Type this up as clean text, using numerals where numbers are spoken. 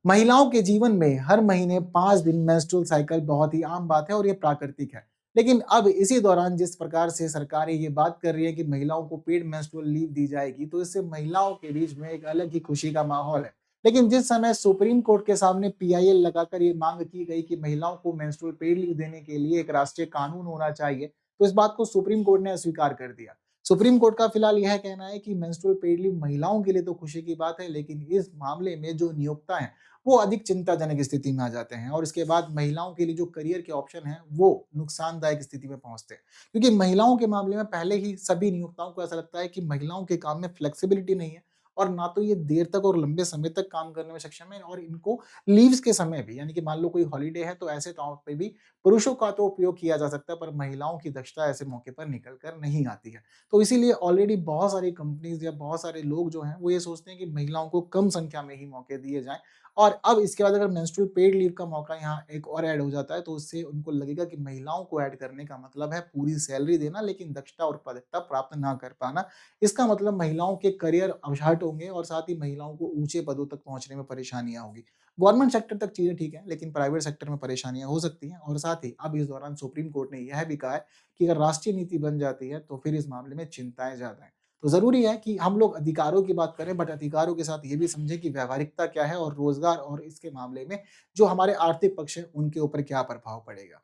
महिलाओं के जीवन में हर महीने 5 दिन मेंस्ट्रुअल साइकिल बहुत ही आम बात है और ये प्राकृतिक है। लेकिन अब इसी दौरान जिस प्रकार से सरकारें ये बात कर रही है कि महिलाओं को पेड मेंस्ट्रुअल लीव दी जाएगी, तो इससे महिलाओं के बीच में एक अलग ही खुशी का माहौल है। लेकिन जिस समय सुप्रीम कोर्ट के सामने पीआईएल लगाकर ये मांग की गई कि महिलाओं को मेंस्ट्रुअल पेड लीव देने के लिए एक राष्ट्रीय कानून होना चाहिए, तो इस बात को सुप्रीम कोर्ट ने अस्वीकार कर दिया। सुप्रीम कोर्ट का फिलहाल यह कहना है कि मेंस्ट्रुअल पेड लीव महिलाओं के लिए तो खुशी की बात है, लेकिन इस मामले में जो नियोक्ता हैं वो अधिक चिंताजनक स्थिति में आ जाते हैं और इसके बाद महिलाओं के लिए जो करियर के ऑप्शन हैं, वो नुकसानदायक स्थिति में पहुँचते हैं। क्योंकि महिलाओं के मामले में पहले ही सभी नियोक्ताओं को ऐसा लगता है कि महिलाओं के काम में फ्लेक्सिबिलिटी नहीं है और ना तो ये देर तक और लंबे समय तक काम करने में सक्षम है और इनको लीव्स के समय भी यानी कि मान लो कोई हॉलिडे है तो ऐसे तौर पे भी पुरुषों का तो उपयोग किया जा सकता है पर महिलाओं की दक्षता ऐसे मौके पर निकल कर नहीं आती है। तो इसीलिए ऑलरेडी बहुत सारी कंपनीज़ या बहुत सारे लोग जो हैं, वो ये सोचते हैं कि महिलाओं को कम संख्या में ही मौके दिए जाएँ और अब इसके बाद अगर मेंस्ट्रुअल पेड लीव का मौका यहाँ एक और ऐड हो जाता है, तो उससे उनको लगेगा कि महिलाओं को ऐड करने का मतलब है पूरी सैलरी देना, लेकिन दक्षता और उत्पादकता प्राप्त ना कर पाना। इसका मतलब महिलाओं के करियर अवशट होंगे और साथ ही महिलाओं को ऊँचे पदों तक पहुँचने में परेशानियाँ होंगी। गवर्नमेंट सेक्टर तक चीज़ें ठीक हैं, लेकिन प्राइवेट सेक्टर में परेशानियाँ हो सकती हैं और साथ ही अब इस दौरान सुप्रीम कोर्ट ने यह भी कहा है कि अगर राष्ट्रीय नीति बन जाती है, तो फिर इस मामले में चिंताएँ ज़्यादा हैं। तो ज़रूरी है कि हम लोग अधिकारों की बात करें बट अधिकारों के साथ ये भी समझें कि व्यावहारिकता क्या है और रोज़गार और इसके मामले में जो हमारे आर्थिक पक्ष है, उनके ऊपर क्या प्रभाव पड़ेगा।